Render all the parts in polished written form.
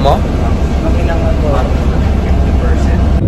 mo? Kami lang ako. 50%.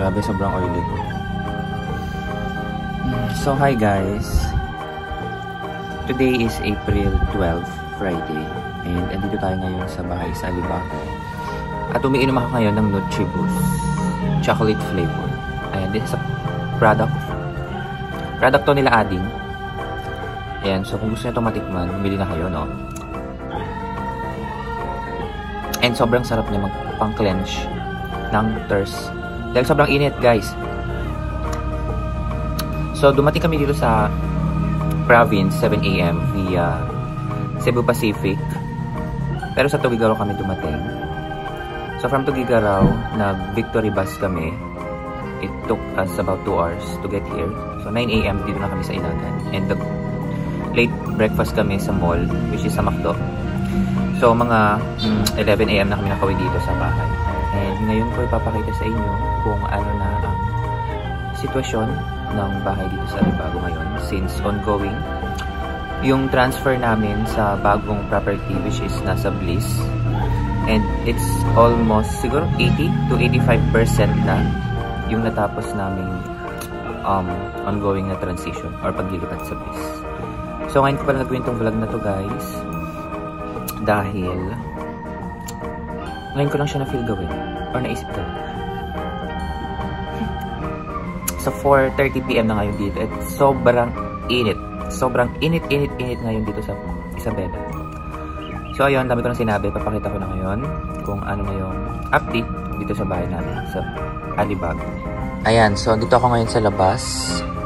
Grabe, sobrang oily. So, hi guys. Today is April 12, Friday. And andito tayo ngayon sa bahay sa Alibag. At umiinom ako ngayon ng Nutribus chocolate flavor. Ayan, this is a product to nila Ading. Ayan, so kung gusto nyo ito matikman, bumili na kayo, no? And sobrang sarap niya magpang-clench ng thirst. Dahil sobrang init, guys. So, dumating kami dito sa province, 7 AM via Cebu Pacific. Pero sa Tugigaraw kami dumating. So, from Tugigaraw, nag-Victory bus kami. It took us about 2 hours to get here. So, 9 AM dito na kami sa Ilagan. And the late breakfast kami sa mall, which is sa McDo. So, mga 11 AM na kami nakauwi dito sa bahay. And ngayon ko ipapakita sa inyo kung ano na ang sitwasyon ng bahay dito sa Alibago ngayon since ongoing yung transfer namin sa bagong property which is nasa Bliss. And it's almost siguro 80 to 85% na yung natapos namin ongoing na transition or paglilipat sa Bliss. So ngayon ko pala nagawin tong vlog na to, guys, dahil ngayon ko lang siya na-feel gawin or naisip ko lang. So 4:30 PM na ngayon dito at sobrang init. Sobrang init ngayon dito sa Isabela. So ayun, dami ko nang sinabi. Papakita ko na ngayon kung ano na yung update dito sa bahay namin sa Alibag. Ayan, so dito ako ngayon sa labas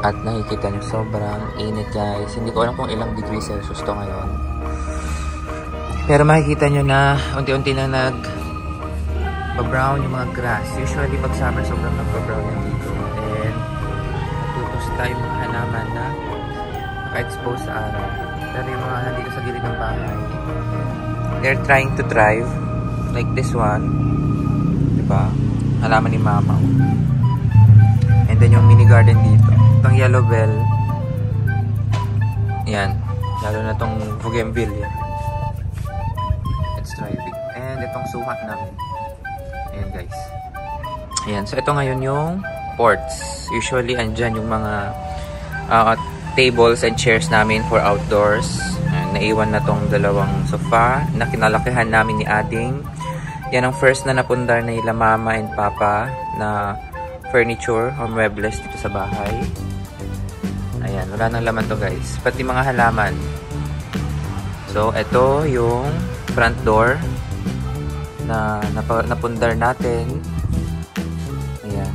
at nakikita niyo sobrang init, guys. Hindi ko alam kung ilang degrees Celsius to ngayon. Pero makikita nyo na unti-unti na nag-brown yung mga grass. Usually pag summer sobrang nag-brown yan dito. And natutos tayo yung mga halaman na naka-expose sa araw. Pero yung mga nandito sa gilid ng bahay, they're trying to thrive. Like this one. Diba? Halaman ni Mama. And then yung mini garden dito. Itong yellow bell. Yan. Lalo na itong bougainvillea. Thriving. And itong suha namin. Ayan, guys. Ayan. So, ito ngayon yung ports. Usually, andyan yung mga tables and chairs namin for outdoors. Ayan, naiwan na tong dalawang sofa na kinalakihan namin ni Ading. Yan ang first na napundar na nila Mama and Papa na furniture or muebles dito sa bahay. Ayan. Wala nang laman to, guys. Pati mga halaman. So, ito yung front door na napundar natin. Ayan.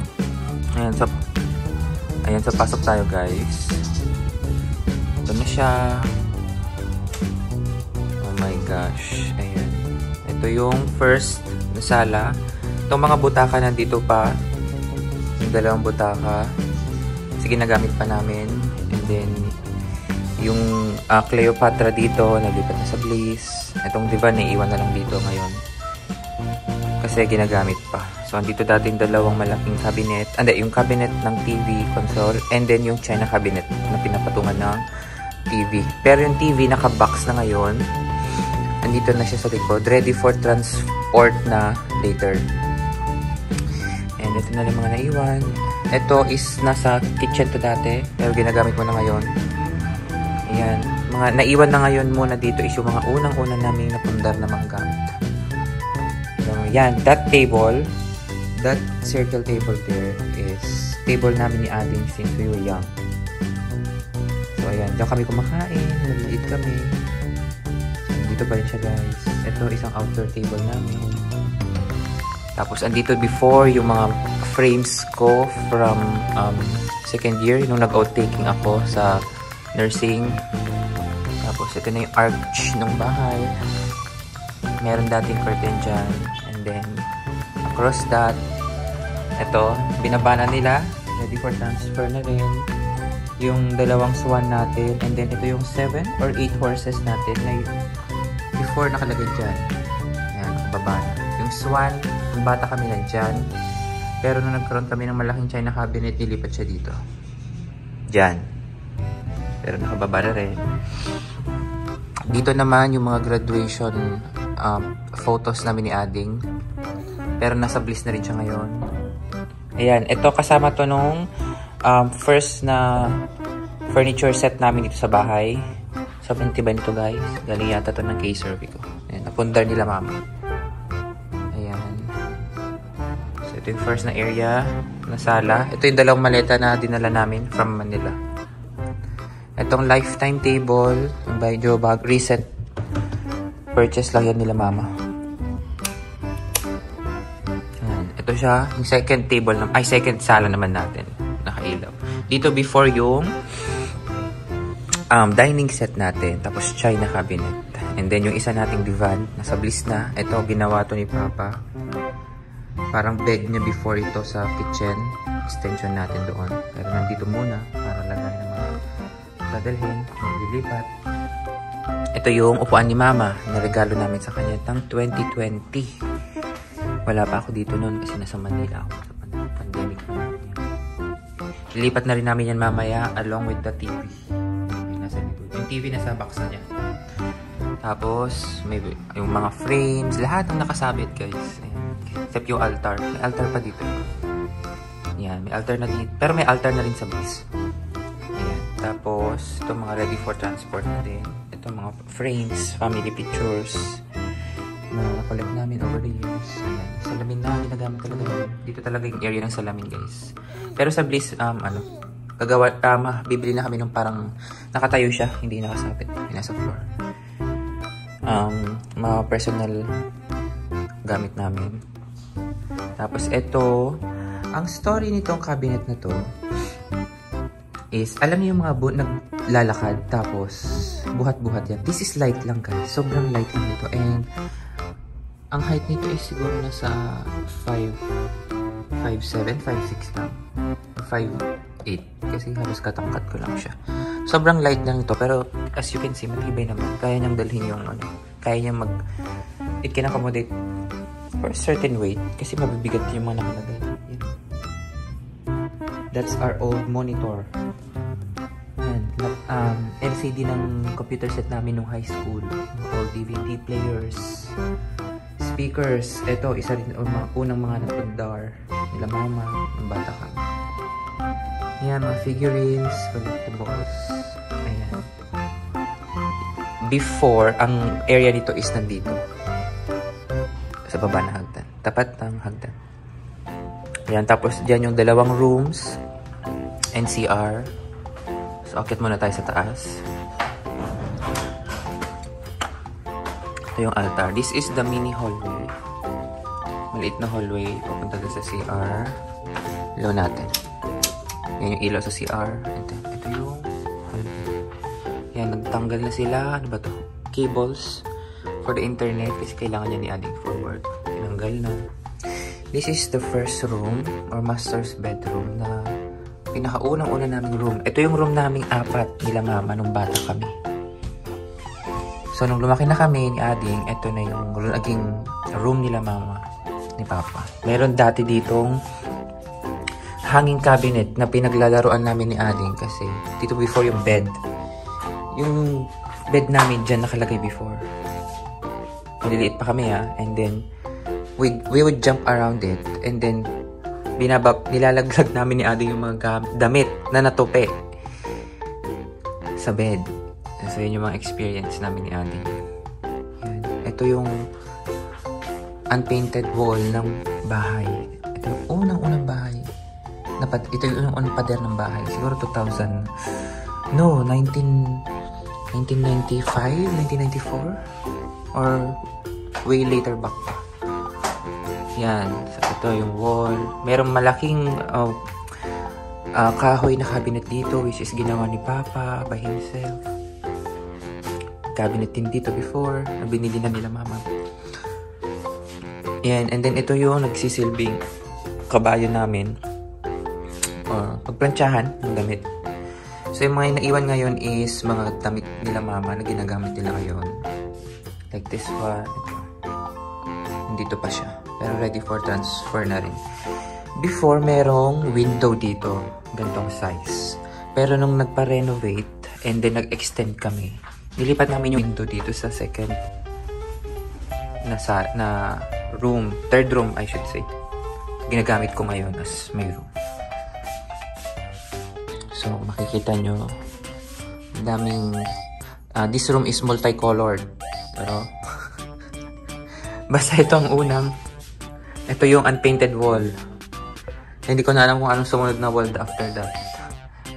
Ayan, so pasok tayo, guys. Ito na siya. Oh my gosh. Ayan. Ito yung first na sala. Itong mga butaka nandito pa. Yung dalawang butaka. Sige, nagamit pa namin. And then yung Cleopatra dito, nalipat na sa Bliss. Itong diba, naiiwan na lang dito ngayon. Kasi ginagamit pa. So, andito dati yung dalawang malaking cabinet. Yung cabinet ng TV console. And then yung China cabinet na pinapatungan ng TV. Pero yung TV naka-box na ngayon. Andito na siya sa likod. Ready for transport na later. And And ito na yung mga naiwan. Ito is nasa kitchen to dati, pero ginagamit ko na ngayon. Ayan. Mga naiwan na ngayon muna dito is yung mga unang-una namin napundar na mga gamit. So, yan. That table, that circle table there is table namin ni Ading since we were young. So, ayan. Diyan kami kumakain. Naliliit kami. So, dito pa rin siya, guys. Ito isang outdoor table namin. Tapos, andito before yung mga frames ko from second year, nung nag-outtaking ako sa nursing. Tapos, ito na yung arch ng bahay. Meron dating curtain dyan. And then, across that, ito, binabana nila. Ready for transfer na rin. Yung dalawang swan natin. And then, ito yung 7 or 8 horses natin na before nakalagay dyan. Ayan, babana. Yung swan, yung bata kami na dyan. Pero nung nagkaroon kami ng malaking china cabinet, nilipat siya dito. Dyan. Pero nakababa na rin. Dito naman yung mga graduation photos namin ni Ading. Pero nasa Bliss na rin siya ngayon. Ayan, ito kasama to nung first na furniture set namin dito sa bahay. Sobrang tibay nito, guys. Galing yata to ng K-Survey ko. Ayan, napundar nila mama. Ayan. So, ito yung first na area na sala. Ito yung dalawang maleta na dinala namin from Manila. Itong lifetime table, yung by Joe Bag, recent purchase lang yan nila mama. Ayan. Ito siya, yung second table, second sala naman natin. Nakailaw. Dito before yung dining set natin, tapos china cabinet. And then yung isa nating divan, nasa Bliss na. Ito, ginawa to ni Papa. Parang bed niya before ito sa kitchen. Extension natin doon. Pero nandito muna, para lagay ng mga dadalhin, maglilipat. Ito yung upuan ni Mama na regalo namin sa kanya ng 2020. Wala pa ako dito noon kasi nasa Manila ako sa pandemic pa namin. Lilipat na rin namin yan mamaya along with the TV. Yung TV nasa box na niya. Tapos, may yung mga frames, lahat ng nakasabit, guys. Ayan. Except yung altar. May altar pa dito. Ayan, may altar na dito. Pero may altar na rin sa base. Ayan. Tapos, ito mga ready for transport na din. Ito mga frames, family pictures na nakolect namin over the years. Ayan. Salamin namin, nagamit talaga yun. Dito talaga yung area ng salamin, guys. Pero sa Bliss, bibili na kami nung parang nakatayo siya, hindi nakasabit, nasa floor. Mga personal gamit namin. Tapos ito, ang story nitong cabinet na to is, alam niyo yung mga naglalakad, tapos buhat-buhat yan. This is light lang, guys. Sobrang light lang dito. And ang height nito is siguro nasa 5'7", 5'6" lang. 5'8", kasi halos katangkat ko lang siya. Sobrang light lang ito, pero as you can see, matibay naman. Kaya niyang dalhin yung kaya niyang it can accommodate for a certain weight, kasi mabibigat yung mga nakalagay. Yan. That's our old monitor. Yan. LCD ng computer set namin nung high school. Old DVD players. Speakers. Ito, isa rin unang mga napundar nila mama ng bata kami. Ayan, mga figurines, collectibles. Ayan. Before, ang area dito is nandito. Sa baba na hagdan. Tapat ng hagdan. Ayan, tapos dyan yung dalawang rooms. NCR. So, akit muna tayo sa taas. Ito yung altar. This is the mini hallway. Maliit na hallway. Papunta sa CR. Ilaw natin. Yan yung ilaw sa CR. Ito yung hallway. Yan, nagtanggal na sila. Ano ba to? Cables for the internet kasi kailangan niya ni Ading for work. Tinanggal na. This is the first room or master's bedroom na pinakaunang-una naming room. Ito yung room naming 4 nila mama nung bata kami. So, nung lumaki na kami ni Ading, ito na yung naging room nila mama ni Papa. Meron dati ditong hanging cabinet na pinaglalaroan namin ni Ading kasi dito before yung bed. Yung bed namin dyan nakalagay before. Maliliit pa kami and then we would jump around it and then nilalaglag namin ni Ate yung mga damit na natupi sa bed. So, yun yung mga experience namin ni Ate. Yan. Ito yung unpainted wall ng bahay. Ito yung unang-unang bahay. Ito yung unang pader ng bahay. Siguro 1995, 1994? Or way later back pa. Yan. So, ito yung wall. Merong malaking kahoy na cabinet dito, which is ginawa ni Papa by himself. Cabinet din dito before, na binili na nila Mama. Yan. And then, ito yung nagsisilbing kabayo namin. Pagplantsahan ng damit. So, yung mga naiwan ngayon is mga damit nila Mama na ginagamit nila ngayon. Like this one. Dito pa siya. Pero ready for transfer na rin. Before, merong window dito. Gantong size. Pero nung nagpa-renovate and then nag-extend kami, nilipat namin yung window dito sa second na room. Third room, I should say. Ginagamit ko ngayon as my room. So, makikita nyo, daming, this room is multicolored. Pero, basta ito ang unang, ito yung unpainted wall. Hindi ko na alam kung anong sumunod na wall after that.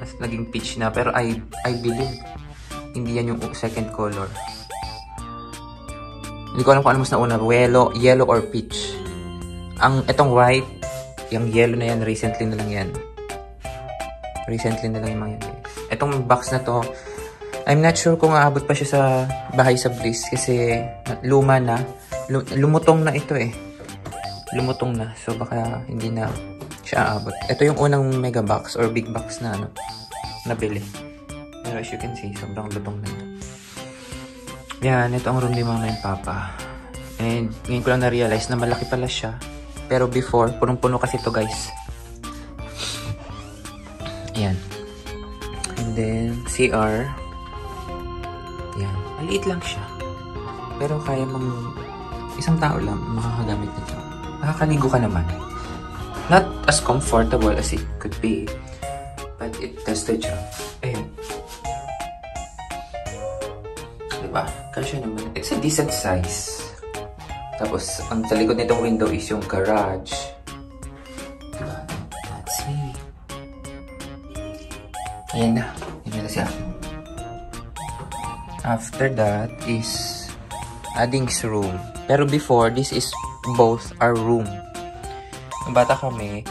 Mas naging peach na, pero I believe, hindi yan yung second color. Hindi ko alam kung ano mas nauna, yellow or peach. Itong white, yung yellow na yan, recently na lang yan. Recently na lang yung mga yan. Itong box na to, I'm not sure kung aabot pa siya sa bahay sa Bliss kasi luma na. Lumutong na ito eh. Lumutong na. So baka hindi na siya aabot. Ito yung unang mega box or big box na nabili. Pero as you can see, sobrang lutong na yan. Yan, ito ang room ni Mama and Papa. And ngayon ko lang na-realize na malaki pala siya. Pero before, punong-puno kasi ito guys. Yan. And then, CR. Yan. Maliit lang siya. Pero kaya isang tao lang makakagamit nito. Nakakaligo ka naman. Not as comfortable as it could be. But it does the job. Ayun. Diba? Kasya naman. It's a decent size. Tapos, ang sa likod nitong window is yung garage. Diba? That's me. Ayan na. Ayan na siya. After that is Ading's room. Pero before, this is both our room. Nung bata kami,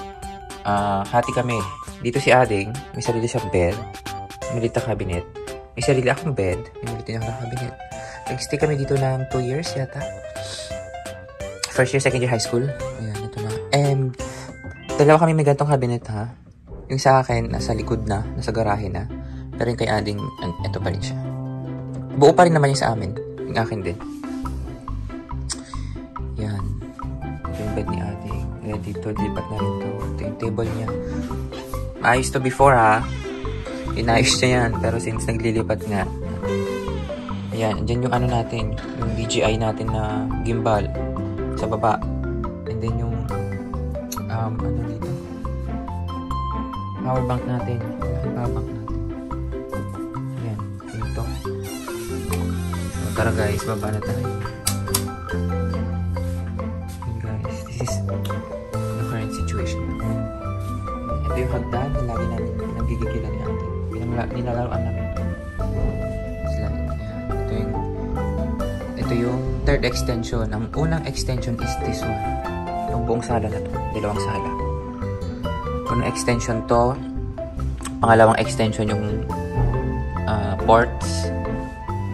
hati kami. Dito si Ading, may sarili siyang bed. Maliit na cabinet. May sarili akong bed. May maliit na cabinet. Nag-stay kami dito ng 2 years yata. First year, second year high school. Ayan, ito na. Dalawa kami may gantong cabinet ha. Yung sa akin, nasa likod na, nasa garahe na. Pero yung kay Ading, ito pa rin siya. Buo pa rin naman yung sa amin. Yung akin din. Yan. Ito yung bed ni Ading. Ready to, lipat na rin to. Ito yung table niya. Maayos to before ha. Inayos niya yan. Pero since naglilipat nga. Ayan. Andyan yung ano natin. Yung DJI natin na gimbal. Sa baba. And then yung ano dito. Power bank natin. Power bank natin. Ayan. Dito. So, tara guys. Baba na tayo. And guys. This is the current situation. Ito yung hagdan na lagi namin naggigigilan ni Ate. Ninalaroan namin. Slide. Ayan. Ito yung third extension. Ang unang extension is this one. Yung buong sala na to. Dalawang sala. Unang extension to. Pangalawang extension yung ports.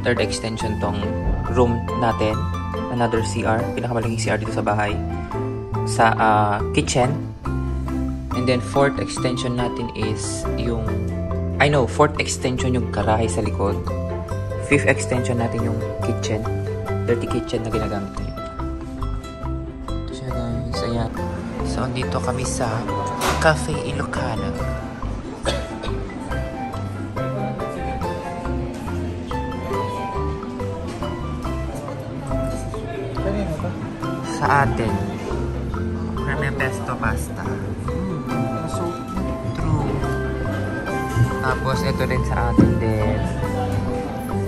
Third extension tong room natin. Another CR. Pinakamalaking CR dito sa bahay. Sa kitchen. And then fourth extension natin is yung fourth extension yung garahe sa likod. Fifth extension natin yung kitchen. Dirty kitchen na ginagamit ko yun. Ito siya guys. Ayan. So, dito kami sa Cafe Ilocano. Sa atin, creme pesto pasta. Tapos, ito rin sa atin din.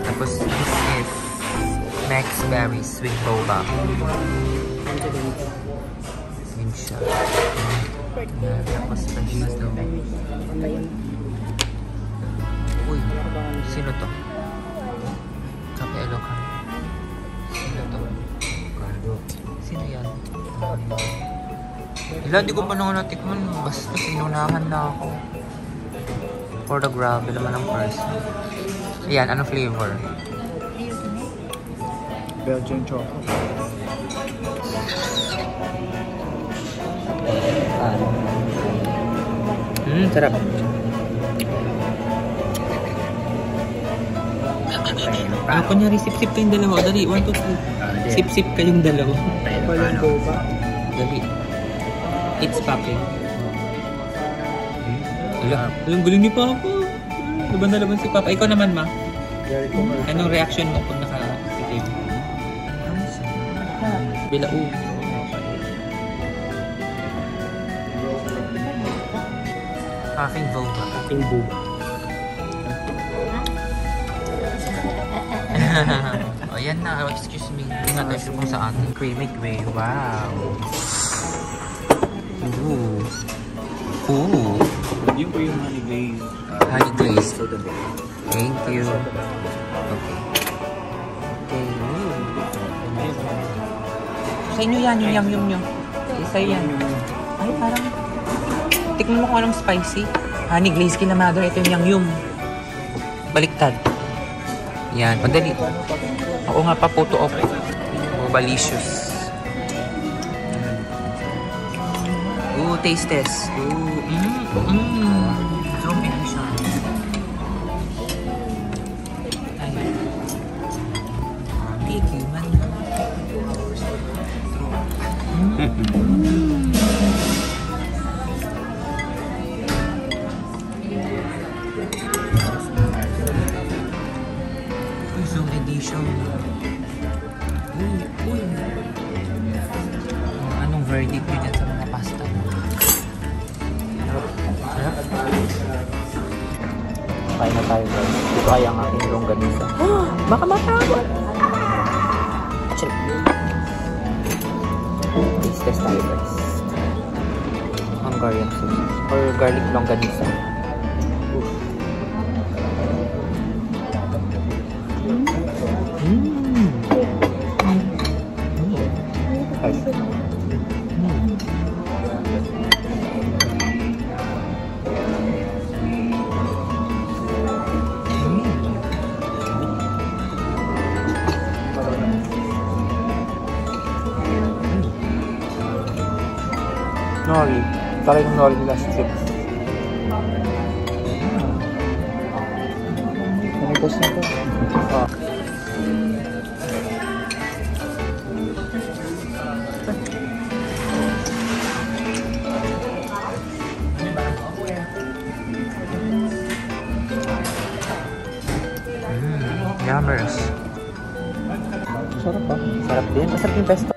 Tapos, this is Max Berry Sweet Boba. Yun siya. Tapos, fresh na daw. Uy, sino to? Kape Alokan. Sino to? Sino yan? Di ko pa naman natikman. Basta sinunahan na ako. For the grabe naman ang person. Ayan, anong flavor? Belgian chocolate. Sarap. Kunyari, sip-sip kayong dalawa. Dali, 1, 2, 3. Sip-sip kayong dalawa. Dali. It's popping. Alam, galing ni Papa. Laban na laban si Papa. Ikaw naman, ma. Anong reaction mo pag nakasikim? Bilao. Aking boba. Aking boba. O, yan na. Excuse me. Hindi nga tayo sure kung sa ating creamy gray. Wow. Ooh. Ooh. Yun po yung honey glaze. Honey glaze. Soda beer. Thank you. Okay. Okay. Ooh. Sa inyo yan, yung yum-yum nyo. Isa yan. Ay, parang... Tikman mo kung anong spicy. Honey glaze kinamado. Ito yung yum-yum. Baliktad. Yan. Madali. Oo nga pa, photo off. Oh, balicious. Ooh, taste test. Ooh, zombie na siya. Ay. Thank you, man. Uy, zoom edition. Uy. Anong verdict nyo dyan sa mga pasta? Sarap. Kain na tayo, guys. Ito ay ang aking longganisa. Baka matawag! Check. Taste test tayo, guys. Hungarian sausage. Or garlic longganisa. Oof. Nori. Parang yung nori nila strips. Manipos na ito. Yummers. Sarap pa. Sarap din. Masarap yung pesto.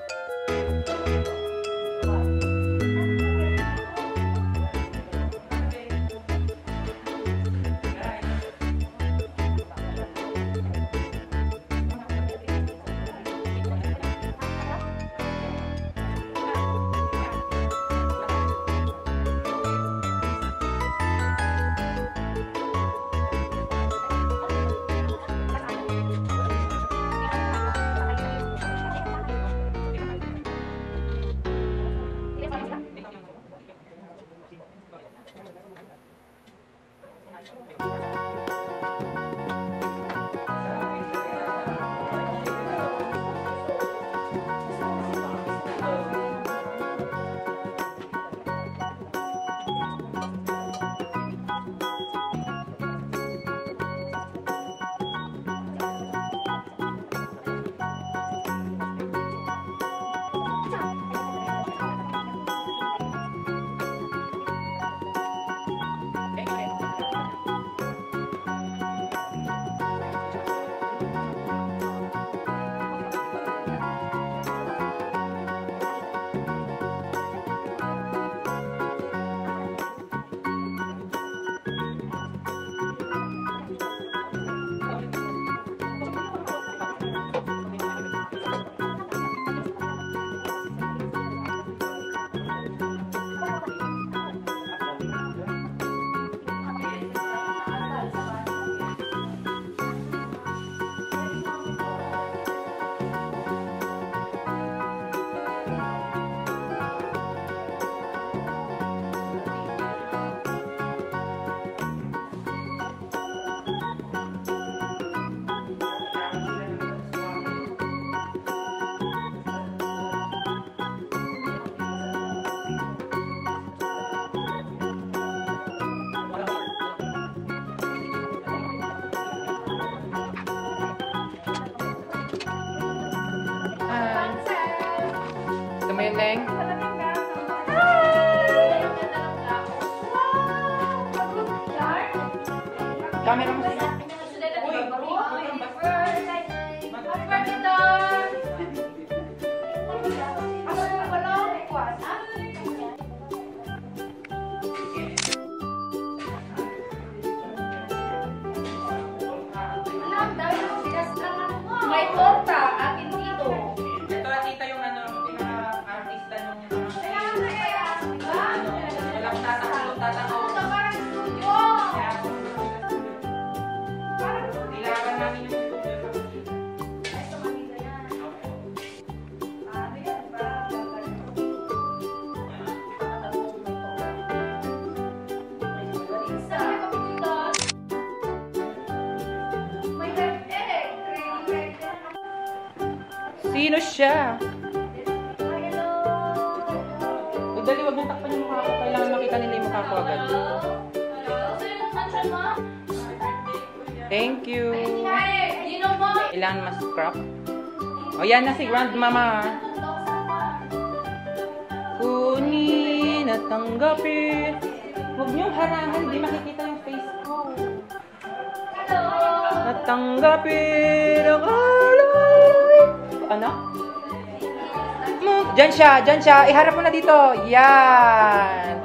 Camera mo siya. May torta, akin dito. Ito na tita yung ano, pinaka-artista nyo niya. Walang tatakaw. Parang studio. Kailangan namin yung studio. Ito, Manila yan. Ano yan? Parang Sino siya? Uy, dali, wag mong takpan yung mukha ko. Kailangan makita nila yung mukha ko agad. Thank you. Ilan mas crop? O yan na si grandmama. Kunin at tanggapin. Huwag niyong harangan, hindi makikita yung face ko. Natanggapin ang alay. Ano? Diyan siya. Iharap mo na dito. Yan.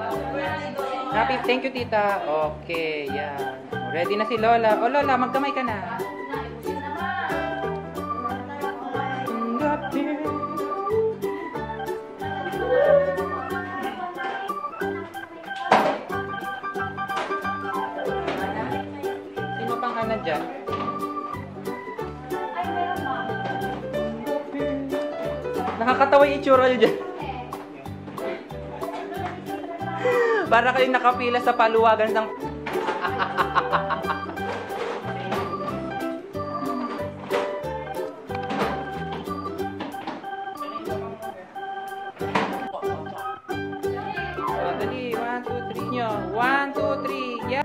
Happy, thank you, tita. Okay, yan. Ready na si Lola. O, Lola, magkamay ka na. Sino pang ka na dyan? Nakakatawa yung itsura nyo dyan. Para kayong nakapila sa paluwagan ng... Oh, dali, 1, 2, 3 nyo. 1, 2, 3, yeah!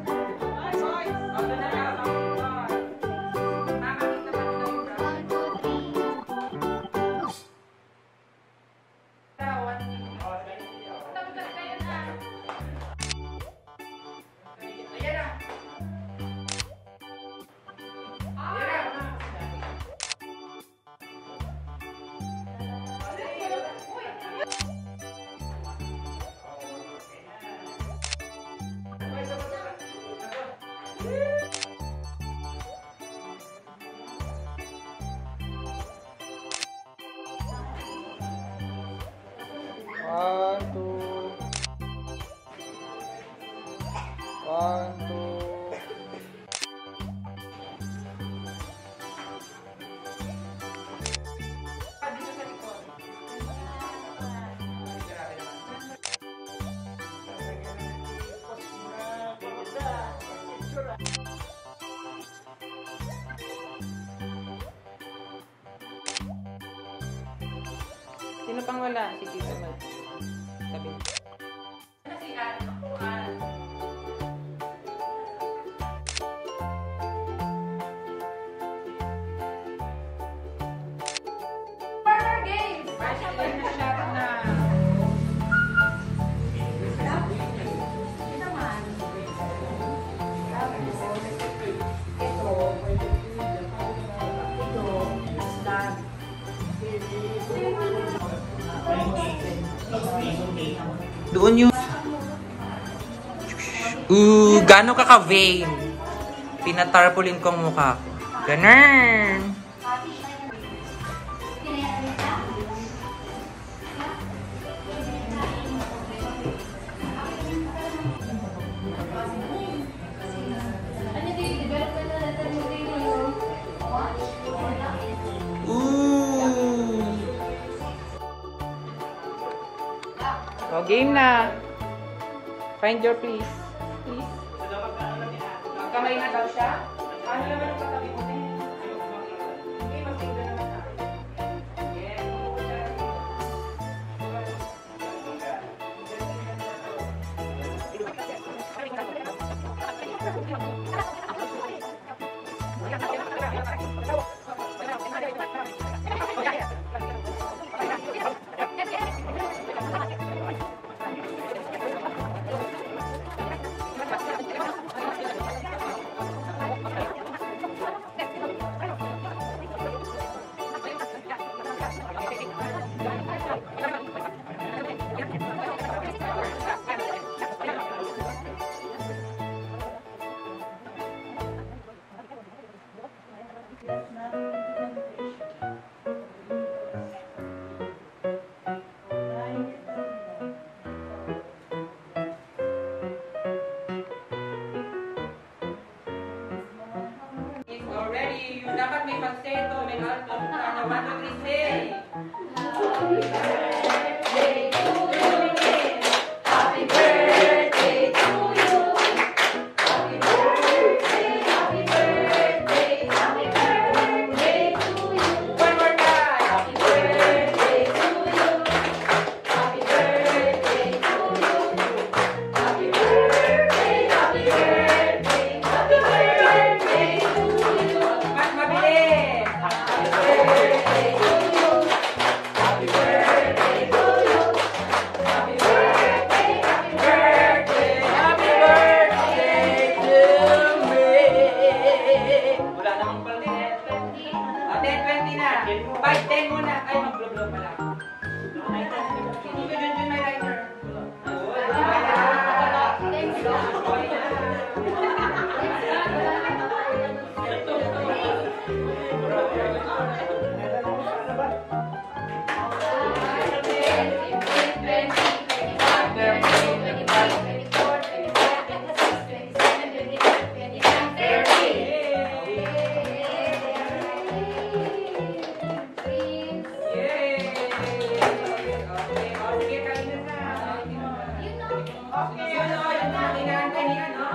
Sino pang wala? Si Tita Mal. Sabi. Partner games. Doon yung... Gano'n ka-vain. Pinatarpulin ko ang mukha ko. Ganun. Oh, game na. Find your please. Please. Kamay na daw siya. Ano naman ang katabi mo? Okay, mag-tingga naman tayo. Yes. ready. Dapat may falsetto, may alto. 1, 2, 3, say. Happy birthday to you. Happy birthday to you. Happy birthday, happy birthday, happy birthday to you. One more time. Happy birthday to you. Happy birthday to you. Happy birthday, happy birthday, happy birthday to you. Mas mabilis. Happy birthday to you. Happy birthday to you. Happy birthday, happy birthday, Happy birthday to me. Wala namang falsetto. 10, 20 na. 5, 10 muna. Ay, mag-blow pala. Sino ka dyan may lighter? Yay! Okay, sige, kainin na. Okay, yun o, yung mga inaantay niya, no?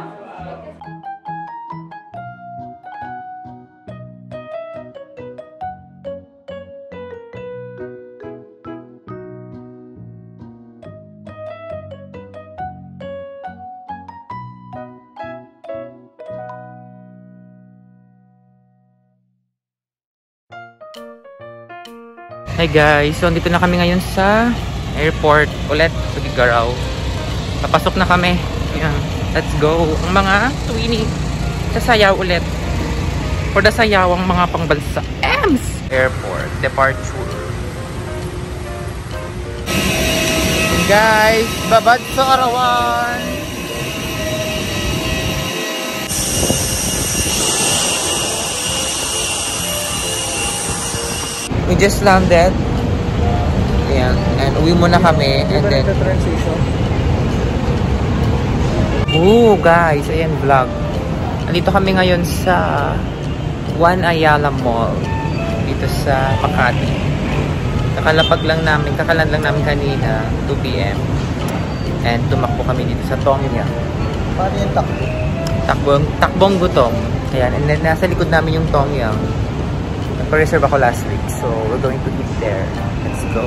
Hi guys, so dito na kami ngayon sa airport ulit sa Gigaraw. Papasok na kami. Ayan, let's go. Ang mga twinny sasayaw ulit. For the sayaw ang mga pangbansa. EMS! Airport departure. Guys, babad sa Arawan. We just landed. Ayan. And uwi muna kami. And then transition. ooh guys, ayan vlog. Nandito kami ngayon sa One Ayala Mall. Dito sa Makati. Kakaland lang namin kanina 2 PM. And tumakbo kami dito sa Tongyang. Paano yung takbo? Takbong gutom. Ayan. And then nasa likod namin yung Tongyang. Nagpa-reserve ako last week. So we're going to eat there. Let's go.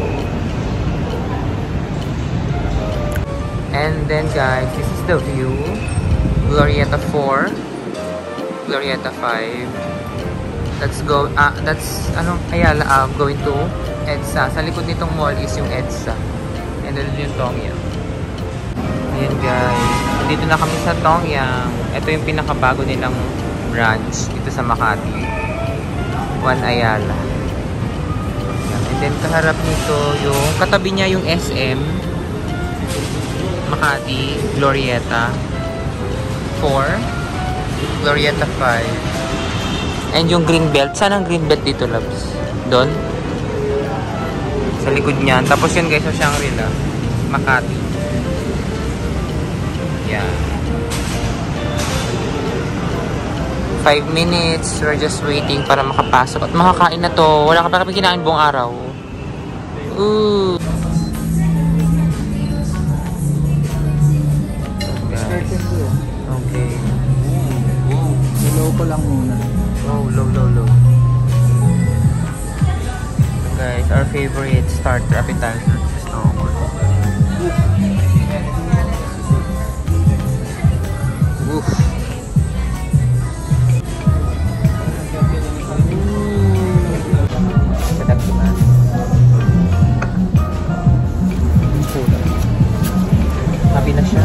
And then guys, this is the view. Glorieta 4. Glorieta 5. Let's go. That's Ayala. Going to EDSA. Sa likod nitong mall is yung EDSA. And then yung Tongyang. Ayan guys. Dito na kami sa Tongyang. Ito yung pinakabago nilang branch dito sa Makati. One Ayala. And then kaharap nito yung katabi niya yung SM Makati Glorieta 4, Glorieta 5. And yung Greenbelt. Saan ang Greenbelt dito, loves? Doon? Sa likod niyan. Tapos yun guys, sa Shangri-La Makati. Yeah. 5 minutes. We're just waiting para makapasok. At makakain na to. Wala ka pa kami kinain buong araw. Ooh. Okay. Low ko lang muna. Oh, low. Guys, our favorite starter appetizer. Oof. Sedap banget. Happy na siya.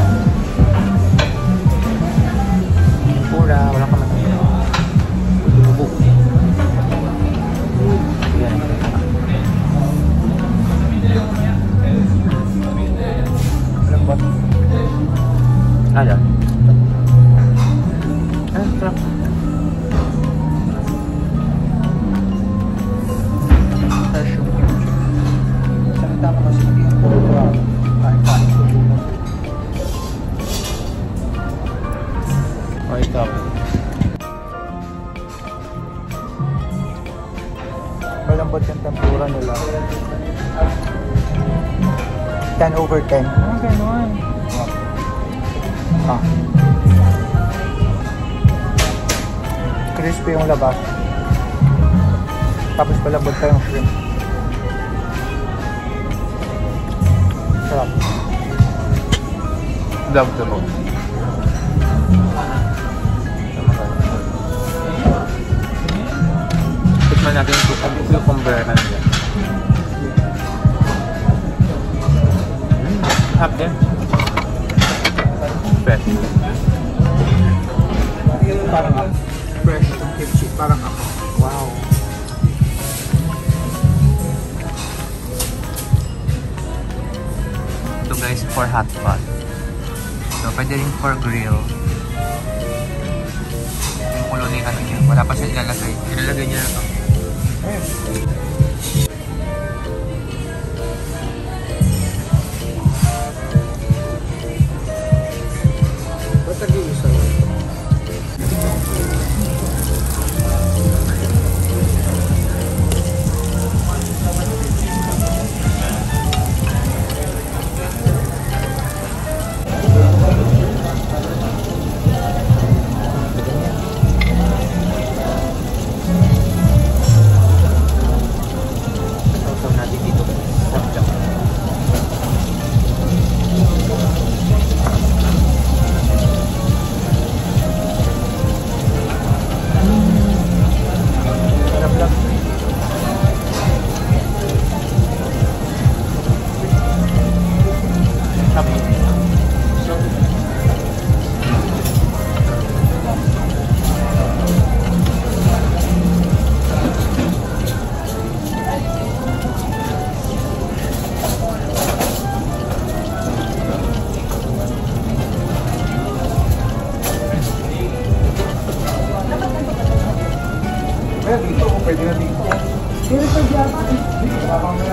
Pura, wala ka man. Bubuk. Yan. Alam ba? Ada. Sarap. Salita mo kasi hindi ang puro kain-kain ko muna. Oh, ito. malambot yung tempura nila. 10/10. Ah, ganun. Ah. Crispy yung labas. Tapos malambot pa yung shrimp. Sarap. Love to mo. Tikman natin yung cucumber na nila. Hap din. Fresh. Parang ako. Fresh ang kimchi. Parang ako. Wow. Ito guys, for hot pot. So, pwede rin for grill. Yung kulo na yung ano niya. Wala pa siya ilalagay. Ilalagay niya na ito. Ba't nag-iisa yun? Sausaw natin dito. Sapjak. Sarap lang. Kaya dito, pwede na dito. Pero pwede yata. Dito, habang may